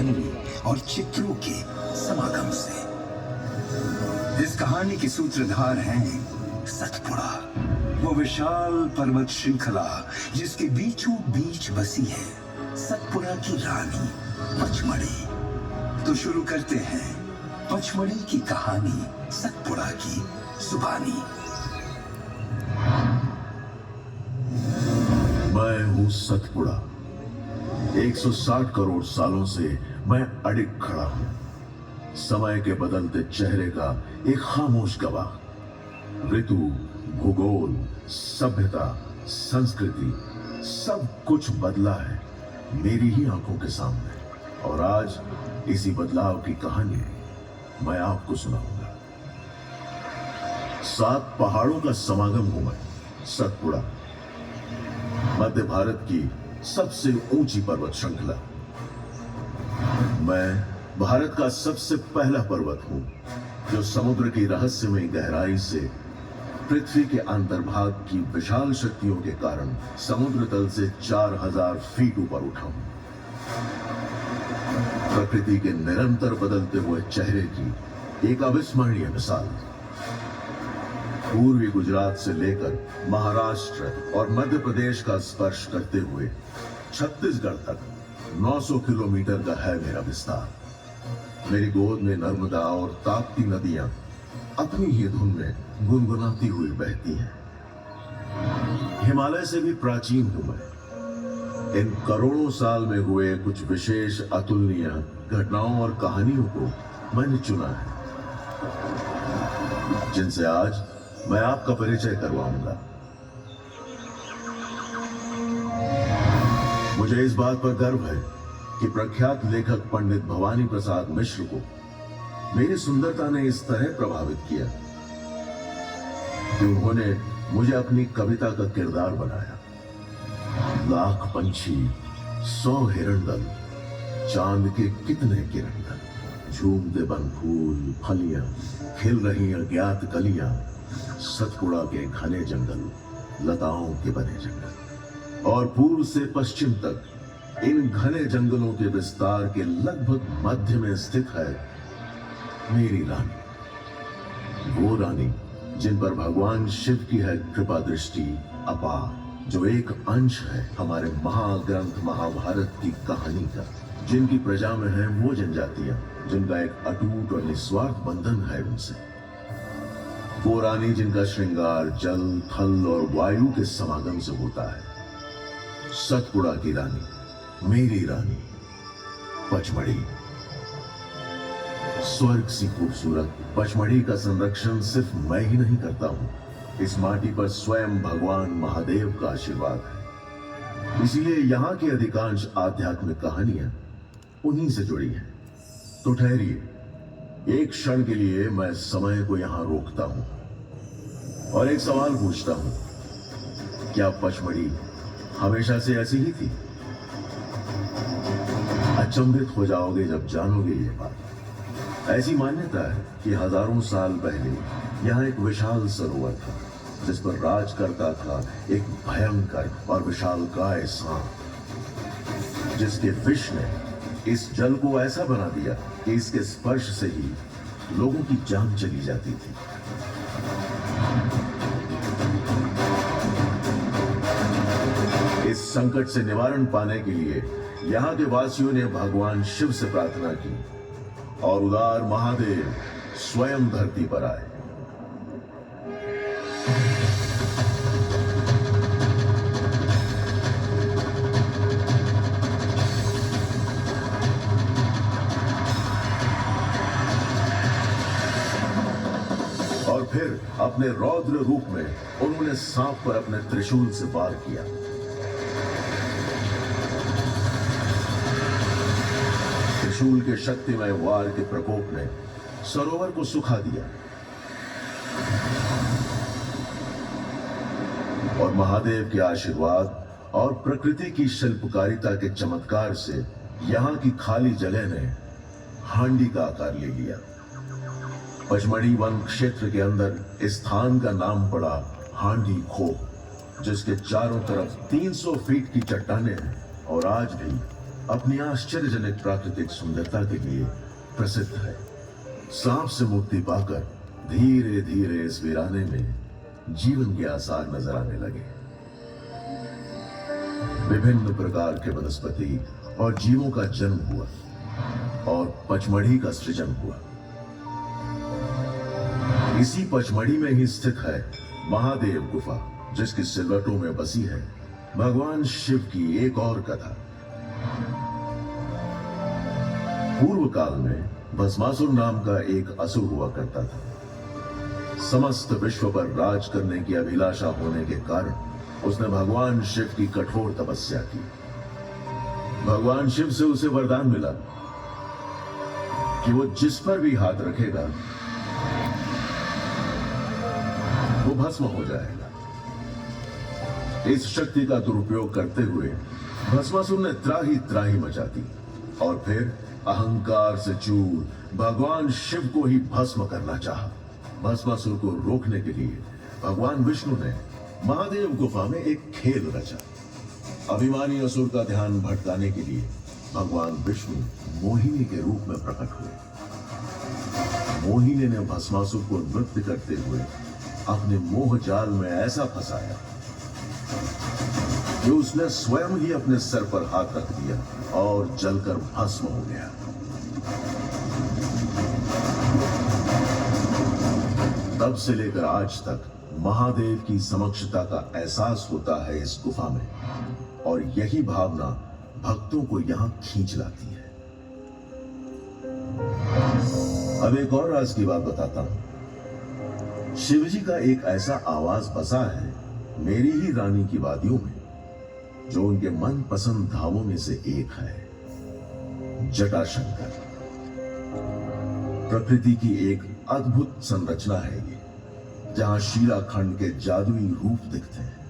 ध्वनि और चित्रों के समागम से। इस कहानी के सूत्रधार हैं सतपुड़ा, वो विशाल पर्वत श्रृंखला जिसके बीचों बीच बसी है सतपुड़ा की रानी पचमढ़ी। तो शुरू करते हैं पचमढ़ी की कहानी सतपुड़ा की जुबानी। मैं हूं सतपुड़ा। 160 करोड़ सालों से मैं अडिग खड़ा हूं, समय के बदलते चेहरे का एक खामोश गवाह। ऋतु, भूगोल, सभ्यता, संस्कृति सब कुछ बदला है मेरी ही आंखों के सामने, और आज इसी बदलाव की कहानी मैं आपको सुनाऊंगा। 7 पहाड़ों का समागम हूं मैं, सतपुड़ा। मध्य भारत की सबसे ऊंची पर्वत श्रृंखला। मैं भारत का सबसे पहला पर्वत हूं जो समुद्र की रहस्यमय गहराई से पृथ्वी के अंतर्भाग की विशाल शक्तियों के कारण समुद्र तल से 4000 फीट ऊपर उठा हूं। प्रकृति के निरंतर बदलते हुए चेहरे की एक अविस्मरणीय मिसाल। पूर्वी गुजरात से लेकर महाराष्ट्र और मध्य प्रदेश का स्पर्श करते हुए छत्तीसगढ़ तक 900 किलोमीटर का है मेरा विस्तार। मेरी गोद में नर्मदा और ताप्ती नदियां अपनी ही धुन में गुनगुनाती हुई बहती हैं। हिमालय से भी प्राचीन हूं मैं। इन करोड़ों साल में हुए कुछ विशेष अतुलनीय घटनाओं और कहानियों को मैंने चुना है, जिनसे आज मैं आपका परिचय करवाऊंगा। मुझे इस बात पर गर्व है कि प्रख्यात लेखक पंडित भवानी प्रसाद मिश्र को मेरी सुंदरता ने इस तरह प्रभावित किया कि उन्होंने मुझे अपनी कविता का किरदार बनाया। लाख पंछी, 100 हिरणदल, चांद के कितने किरणदल, झूमते बन फूल फलियां, खिल रही अज्ञात कलियां, सतपुड़ा के घने जंगल, लताओं के बने जंगल, और पूर्व से पश्चिम तक इन घने जंगलों के विस्तार के लगभग मध्य में स्थित है मेरी रानी। वो रानी जिन पर भगवान शिव की है कृपा दृष्टि अपार, जो एक अंश है हमारे महाग्रंथ महाभारत की कहानी का, जिनकी प्रजा में है वो जनजातियां जिनका एक अटूट और निस्वार्थ बंधन है उनसे। वो रानी जिनका श्रृंगार जल, थल और वायु के समागम से होता है। सतपुड़ा की रानी, मेरी रानी पचमढ़ी। स्वर्ग सी खूबसूरत पचमढ़ी का संरक्षण सिर्फ मैं ही नहीं करता हूं, इस माटी पर स्वयं भगवान महादेव का आशीर्वाद है। इसीलिए यहाँ की अधिकांश आध्यात्मिक कहानियां उन्हीं से जुड़ी हैं। तो ठहरिए, एक क्षण के लिए मैं समय को यहां रोकता हूं और एक सवाल पूछता हूं, क्या पचमढ़ी हमेशा से ऐसी ही थी? अचंभित हो जाओगे जब जानोगे ये बात। ऐसी मान्यता है कि हजारों साल पहले यहाँ एक विशाल सरोवर था, जिस पर राज करता था एक भयंकर और विशालकाय सांप, जिसके विष ने इस जल को ऐसा बना दिया कि इसके स्पर्श से ही लोगों की जान चली जाती थी। इस संकट से निवारण पाने के लिए यहाँ के वासियों ने भगवान शिव से प्रार्थना की और उदार महादेव स्वयं धरती पर आए। और फिर अपने रौद्र रूप में उन्होंने सांप पर अपने त्रिशूल से वार किया। त्रिशूल के शक्तिमय वार के प्रकोप ने सरोवर को सुखा दिया और महादेव के आशीर्वाद और प्रकृति की शिल्पकारिता के चमत्कार से यहाँ की खाली जगह ने हांडी का आकार ले लिया। पचमढ़ी वन क्षेत्र के अंदर इस स्थान का नाम पड़ा हांडी खो, जिसके चारों तरफ 300 फीट की चट्टानें हैं और आज भी अपनी आश्चर्यजनक प्राकृतिक सुंदरता के लिए प्रसिद्ध है। सांप से मुक्ति पाकर धीरे धीरे इस वीराने में जीवन के आसार नजर आने लगे। विभिन्न प्रकार के वनस्पति और जीवों का जन्म हुआ और पचमढ़ी का सृजन हुआ। इसी पचमढ़ी में ही स्थित है महादेव गुफा, जिसकी सिलवटों में बसी है भगवान शिव की एक और कथा। पूर्व काल में भस्मासुर नाम का एक असुर हुआ करता था। समस्त विश्व पर राज करने की अभिलाषा होने के कारण उसने भगवान शिव की कठोर तपस्या की। भगवान शिव से उसे वरदान मिला कि वो जिस पर भी हाथ रखेगा वो भस्म हो जाएगा। इस शक्ति का दुरुपयोग करते हुए भस्मासुर ने त्राही त्राही मचा दी और फिर अहंकार से चूर भगवान शिव को ही भस्म करना चाहा। भस्मासुर को रोकने के लिए भगवान विष्णु ने महादेव गुफा में एक खेल रचा। अभिमानी असुर का ध्यान भटकाने के लिए भगवान विष्णु मोहिनी के रूप में प्रकट हुए। मोहिनी ने भस्मासुर को नृत्य करते हुए अपने मोह जाल में ऐसा फंसाया कि उसने स्वयं ही अपने सर पर हाथ रख दिया और जलकर भस्म हो गया। तब से लेकर आज तक महादेव की समक्षता का एहसास होता है इस गुफा में, और यही भावना भक्तों को यहां खींच लाती है। अब एक और राज की बात बताता हूं। शिवजी का एक ऐसा आवाज बसा है मेरी ही रानी की वादियों में, जो उनके मनपसंद धामों में से एक है, जटाशंकर। प्रकृति की एक अद्भुत संरचना है ये, जहां शीलाखंड के जादुई रूप दिखते हैं।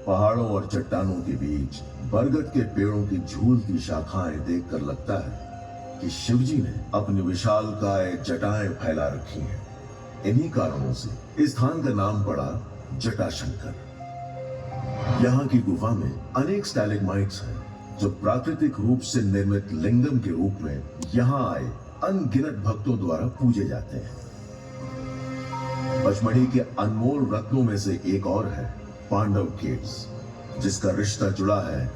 पहाड़ों और चट्टानों के बीच बरगद के पेड़ों की झूलती शाखाएं देखकर लगता है कि शिवजी ने अपनी विशालकाय जटाएं फैला रखी हैं। इन्हीं कारणों से इस स्थान का नाम पड़ा जटाशंकर। यहाँ की गुफा में अनेक स्टैलेग्माइट्स हैं, जो प्राकृतिक रूप से निर्मित लिंगम के रूप में यहाँ आए अनगिनत भक्तों द्वारा पूजे जाते हैं। पचमढ़ी के अनमोल रत्नों में से एक और है पांडव केव्स, जिसका रिश्ता जुड़ा है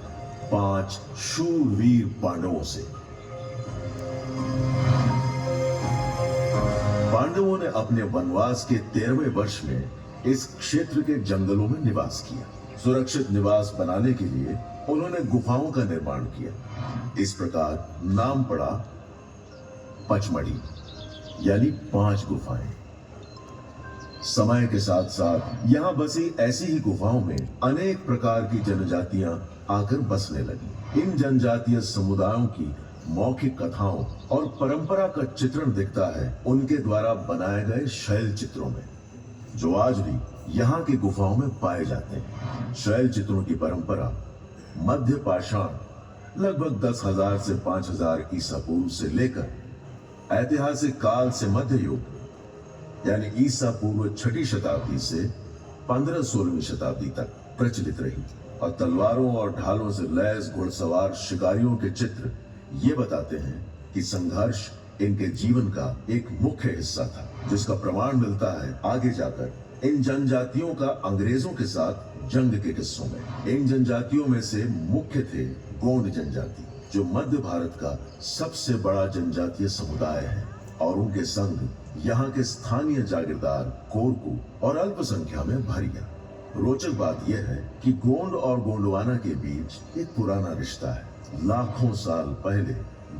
5 शूरवीर पांडवों से। पांडवों ने अपने वनवास के 13वें वर्ष में इस क्षेत्र के जंगलों में निवास किया। सुरक्षित निवास बनाने के लिए उन्होंने गुफाओं का निर्माण किया। इस प्रकार नाम पड़ा पचमढ़ी, यानी 5 गुफाएं। समय के साथ साथ यहां बसी ऐसी ही गुफाओं में अनेक प्रकार की जनजातियां आकर बसने लगी। इन जनजातीय समुदायों की मौखिक कथाओं और परंपरा का चित्रण दिखता है उनके द्वारा बनाए गए शैल चित्रों में, जो आज भी यहाँ की गुफाओं में पाए जाते हैं। शैल चित्रों की परंपरा मध्य पाषाण लगभग 10,000 से 5,000 ईसा पूर्व से लेकर ऐतिहासिक काल से मध्य युग यानी ईसा पूर्व 6ठी शताब्दी से 15-16वीं शताब्दी तक प्रचलित रही, और तलवारों और ढालों से लैस घुड़सवार शिकारियों के चित्र ये बताते हैं कि संघर्ष इनके जीवन का एक मुख्य हिस्सा था, जिसका प्रमाण मिलता है आगे जाकर इन जनजातियों का अंग्रेजों के साथ जंग के किस्सों में। इन जनजातियों में से मुख्य थे गोंड जनजाति, जो मध्य भारत का सबसे बड़ा जनजातीय समुदाय है, और उनके संग यहाँ के स्थानीय जागीरदार कोरकू और अल्पसंख्या में भरिया। रोचक बात यह है कि गोंड और गोंडवाना के बीच एक पुराना रिश्ता है। लाखों साल पहले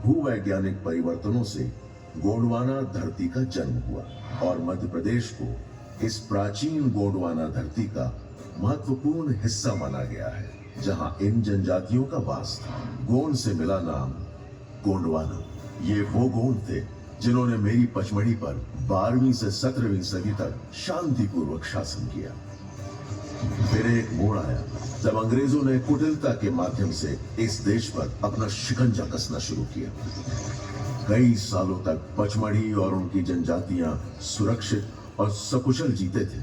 भूवैज्ञानिक परिवर्तनों से गोंडवाना धरती का जन्म हुआ, और मध्य प्रदेश को इस प्राचीन गोंडवाना धरती का महत्वपूर्ण हिस्सा माना गया है, जहां इन जनजातियों का वास था। गोंड से मिला नाम गोंडवाना। ये वो गोंड थे जिन्होंने मेरी पचमढ़ी पर 12वीं से 17वीं सदी तक शांतिपूर्वक शासन किया। फिर एक मोड़ आया जब अंग्रेजों ने कुटिलता के माध्यम से इस देश पर अपना शिकंजा कसना शुरू किया। कई सालों तक पचमढ़ी और उनकी जनजातियां सुरक्षित और सकुशल जीते थे,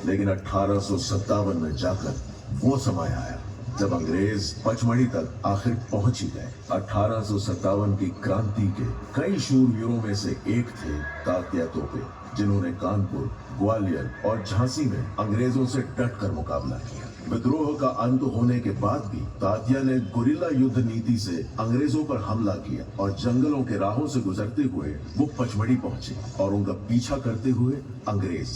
लेकिन 1857 में जाकर वो समय आया जब अंग्रेज पचमढ़ी तक आखिर पहुंच ही गए। 1857 की क्रांति के कई शूरवीरों में से एक थे तात्या तोपे, जिन्होंने कानपुर, ग्वालियर और झांसी में अंग्रेजों से डटकर मुकाबला किया। विद्रोह का अंत होने के बाद भी तात्या ने गुरिल्ला युद्ध नीति से अंग्रेजों पर हमला किया और जंगलों के राहों से गुजरते हुए वो पचमढ़ी पहुंचे और उनका पीछा करते हुए अंग्रेज।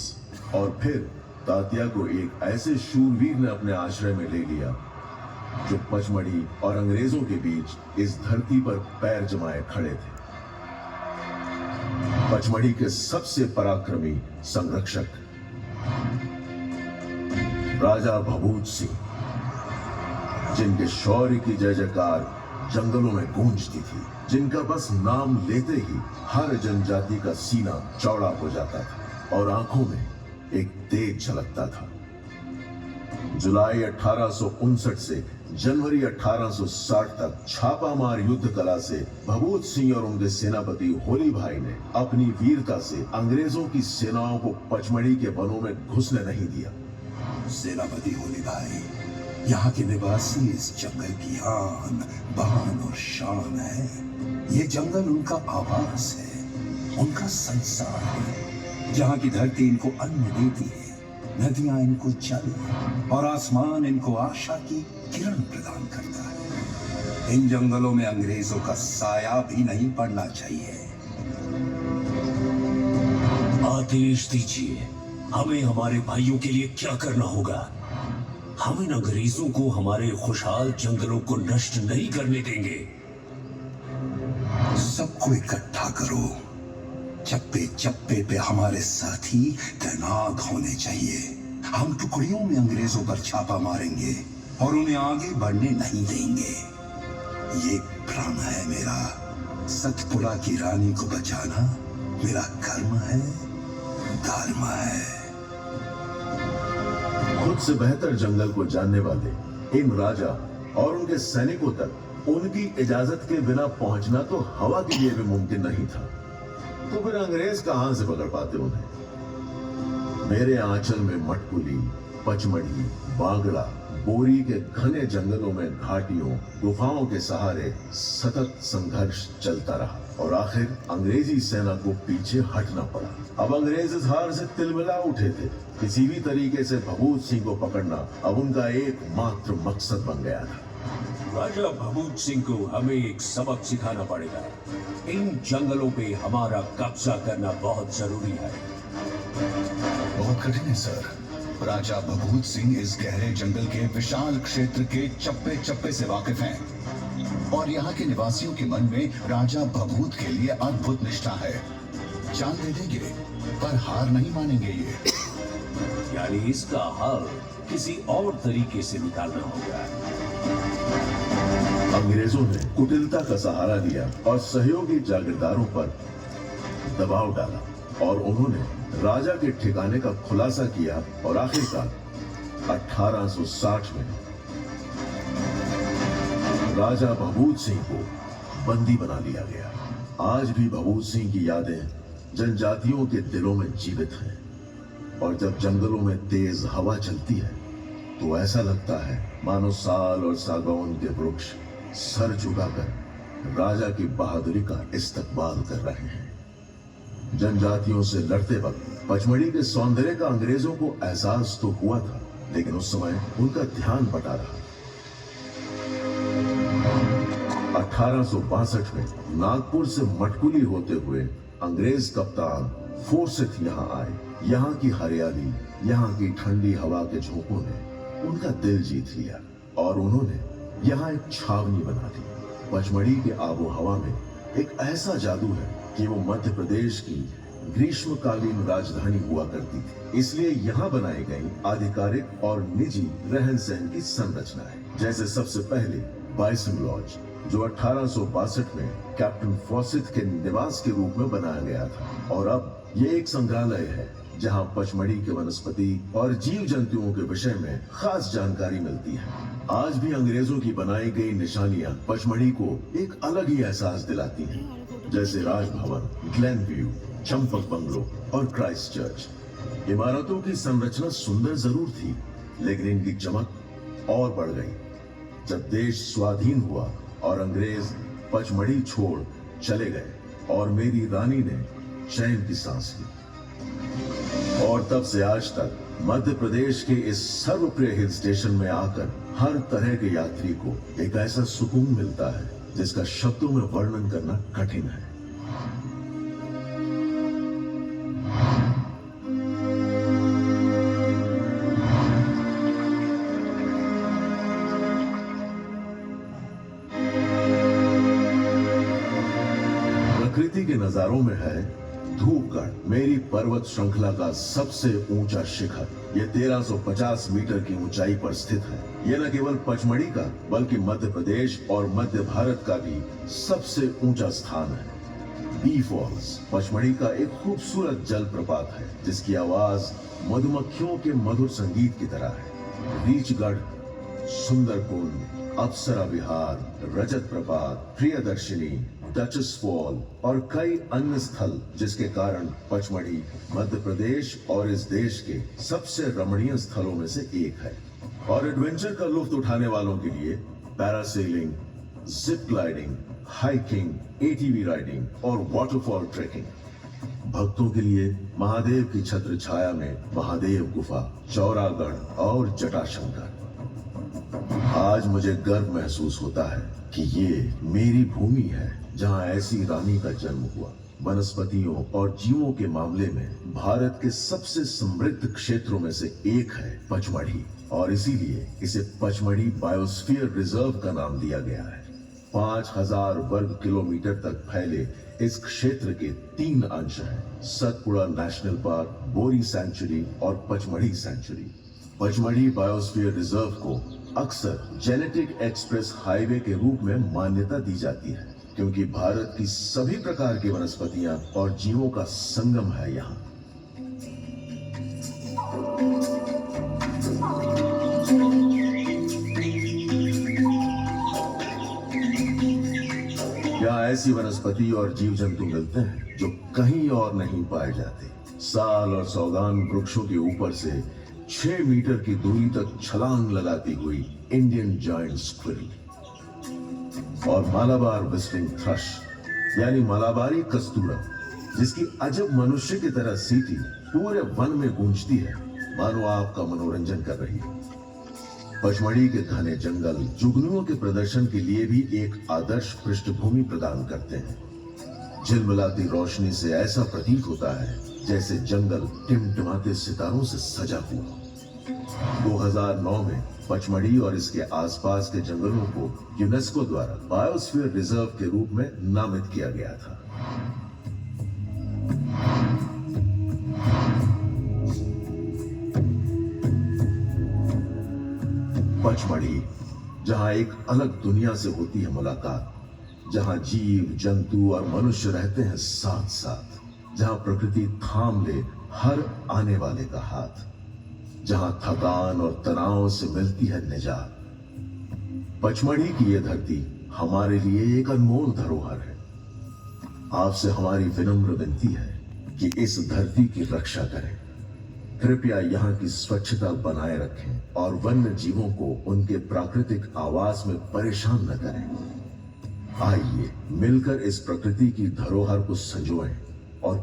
और फिर तात्या को एक ऐसे शूरवीर ने अपने आश्रय में ले लिया जो पचमढ़ी और अंग्रेजों के बीच इस धरती पर पैर जमाए खड़े थे। पचमढ़ी के सबसे पराक्रमी संरक्षक राजा भभूत सिंह, जिनके शौर्य की जय जयकार जंगलों में गूंजती थी, जिनका बस नाम लेते ही हर जनजाति का सीना चौड़ा हो जाता था और आंखों में एक तेज झलकता था। जुलाई 1859 से जनवरी 1860 तक छापामार युद्ध कला से भभूत सिंह और उनके सेनापति होली भाई ने अपनी वीरता से अंग्रेजों की सेनाओं को पचमढ़ी के वनों में घुसने नहीं दिया। सेनापति होली भाई, यहाँ के निवासी इस जंगल की आन, बान और शान है। ये जंगल उनका आवास है, उनका संसार है। जहाँ की धरती इनको अन्न देती है, नदियां इनको जल और आसमान इनको आशा की किरण प्रदान करता है। इन जंगलों में अंग्रेजों का साया भी नहीं पड़ना चाहिए। आदेश दीजिए, हमें हमारे भाइयों के लिए क्या करना होगा? हम इन अंग्रेजों को हमारे खुशहाल जंगलों को नष्ट नहीं करने देंगे। सबको इकट्ठा करो। चप्पे चप्पे पे हमारे साथी तैनात होने चाहिए। हम टुकड़ियों में अंग्रेजों पर छापा मारेंगे और उन्हें आगे बढ़ने नहीं देंगे। ये प्रण है मेरा। सतपुड़ा की रानी को बचाना मेरा कर्म है, धर्म है। खुद से बेहतर जंगल को जानने वाले इन राजा और उनके सैनिकों तक उनकी इजाजत के बिना पहुंचना तो हवा के लिए भी मुमकिन नहीं था। तो फिर अंग्रेज कहां से पकड़ पाते उन्हें? मेरे आंचल में मटकुली, पचमढ़ी, बांगड़ा, बोरी के घने जंगलों में घाटियों, गुफाओं के सहारे सतत संघर्ष चलता रहा और आखिर अंग्रेजी सेना को पीछे हटना पड़ा। अब अंग्रेज इस हार से तिलमिला उठे थे। किसी भी तरीके से भभूत सिंह को पकड़ना अब उनका एकमात्र मकसद बन गया था। राजा भभूत सिंह को हमें एक सबक सिखाना पड़ेगा। इन जंगलों पे हमारा कब्जा करना बहुत जरूरी है। बहुत कठिन है सर। राजा भभूत सिंह इस गहरे जंगल के विशाल क्षेत्र के चप्पे चप्पे से वाकिफ हैं और यहाँ के निवासियों के मन में राजा भभूत के लिए अद्भुत निष्ठा है। जान दे देंगे पर हार नहीं मानेंगे ये। यानी इसका हल किसी और तरीके से निकालना होगा। अंग्रेजों ने कुटिलता का सहारा लिया और सहयोगी जागीरदारों पर दबाव डाला और उन्होंने राजा के ठिकाने का खुलासा किया और आखिरकार 1860 में राजा भभूत सिंह को बंदी बना लिया गया। आज भी भभूत सिंह की यादें जनजातियों के दिलों में जीवित हैं और जब जंगलों में तेज हवा चलती है तो ऐसा लगता है मानो साल और सागौन के वृक्ष सर झुकाकर राजा की बहादुरी का इस्तकबाल कर रहे हैं। जनजातियों से लड़ते वक्त पचमढ़ी के सौंदर्य का अंग्रेजों को एहसास तो हुआ था, लेकिन उस समय उनका ध्यान बटा रहा। 1862 में नागपुर से मटकुली होते हुए अंग्रेज कप्तान फोर्सिथ यहाँ आए। यहाँ की हरियाली, यहाँ की ठंडी हवा के झोंकों ने उनका दिल जीत लिया और उन्होंने यहाँ एक छावनी बना दी। पचमढ़ी के आबो हवा में एक ऐसा जादू है कि वो मध्य प्रदेश की ग्रीष्मकालीन राजधानी हुआ करती थी। इसलिए यहाँ बनाई गई आधिकारिक और निजी रहन सहन की संरचना है। जैसे सबसे पहले बाइसन लॉज, जो 1862 में कैप्टन फॉसिथ के निवास के रूप में बनाया गया था, और अब ये एक संग्रहालय है जहाँ पचमढ़ी के वनस्पति और जीव जंतुओं के विषय में खास जानकारी मिलती है। आज भी अंग्रेजों की बनाई गई निशानियां पचमढ़ी को एक अलग ही एहसास दिलाती हैं, जैसे Raj Bhavan, Glenn view, Champak bungalow और क्राइस्ट चर्च। इमारतों की संरचना सुंदर जरूर थी, लेकिन इनकी चमक और बढ़ गई जब देश स्वाधीन हुआ और अंग्रेज पचमढ़ी छोड़ चले गए और मेरी रानी ने चैन की सांस ली। और तब से आज तक मध्य प्रदेश के इस सर्वप्रिय हिल स्टेशन में आकर हर तरह के यात्री को एक ऐसा सुकून मिलता है जिसका शब्दों में वर्णन करना कठिन है। प्रकृति के नजारों में है धूपगढ़, मेरी पर्वत श्रृंखला का सबसे ऊंचा शिखर। ये 1350 मीटर की ऊंचाई पर स्थित है। ये न केवल पचमढ़ी का बल्कि मध्य प्रदेश और मध्य भारत का भी सबसे ऊंचा स्थान है। बी फॉल्स पचमढ़ी का एक खूबसूरत जलप्रपात है जिसकी आवाज मधुमक्खियों के मधुर संगीत की तरह है। रीचगढ़, सुंदरकुंड, अप्सरा विहार, रजत प्रपात, प्रियदर्शिनी, डचेस फॉल और कई अन्य स्थल जिसके कारण पचमढ़ी मध्य प्रदेश और इस देश के सबसे रमणीय स्थलों में से एक है। और एडवेंचर का लुत्फ उठाने वालों के लिए parasailing, zip gliding, hiking, ATV riding और वाटरफॉल ट्रेकिंग। भक्तों के लिए महादेव की छत्र छाया में महादेव गुफा, चौरागढ़ और जटाशंकर। आज मुझे गर्व महसूस होता है कि ये मेरी भूमि है जहां ऐसी रानी का जन्म हुआ। वनस्पतियों और जीवों के मामले में भारत के सबसे समृद्ध क्षेत्रों में से एक है पचमढ़ी और इसीलिए इसे पचमढ़ी बायोस्फीयर रिजर्व का नाम दिया गया है। 5000 वर्ग किलोमीटर तक फैले इस क्षेत्र के 3 अंश हैं: Satpura national park, Bori sanctuary और Pachmarhi sanctuary. Pachmarhi biosphere reserve को अक्सर जेनेटिक एक्सप्रेस हाईवे के रूप में मान्यता दी जाती है क्योंकि भारत की सभी प्रकार की वनस्पतियां और जीवों का संगम है यहाँ। यहाँ ऐसी वनस्पति और जीव जंतु मिलते हैं जो कहीं और नहीं पाए जाते। साल और सौगान वृक्षों के ऊपर से 6 मीटर की दूरी तक छलांग लगाती हुई इंडियन जायंट स्क्विरल और मालाबार विस्टिंग थ्रश यानी मलाबारी कस्तूरा जिसकी अजब मनुष्य की तरह सीटी पूरे वन में गूंजती है, मानो आपका मनोरंजन कर रही है। पचमढ़ी के घने जंगल जुगनुओं के प्रदर्शन के लिए भी एक आदर्श पृष्ठभूमि प्रदान करते हैं। झिलमिलाती रोशनी से ऐसा प्रतीत होता है जैसे जंगल टिमटिमाते सितारों से सजा हुआ। 2009 में पचमढ़ी और इसके आसपास के जंगलों को यूनेस्को द्वारा बायोस्फीयर रिजर्व के रूप में नामित किया गया था। पचमढ़ी, जहां एक अलग दुनिया से होती है मुलाकात, जहां जीव जंतु और मनुष्य रहते हैं साथ साथ, जहां प्रकृति थाम ले हर आने वाले का हाथ, जहां थकान और तनाव से मिलती है निजात। पचमढ़ी की यह धरती हमारे लिए एक अनमोल धरोहर है। आपसे हमारी विनम्र विनती है कि इस धरती की रक्षा करें। कृपया यहाँ की स्वच्छता बनाए रखें और वन्य जीवों को उनके प्राकृतिक आवास में परेशान न करें। आइए मिलकर इस प्रकृति की धरोहर को संजोएं और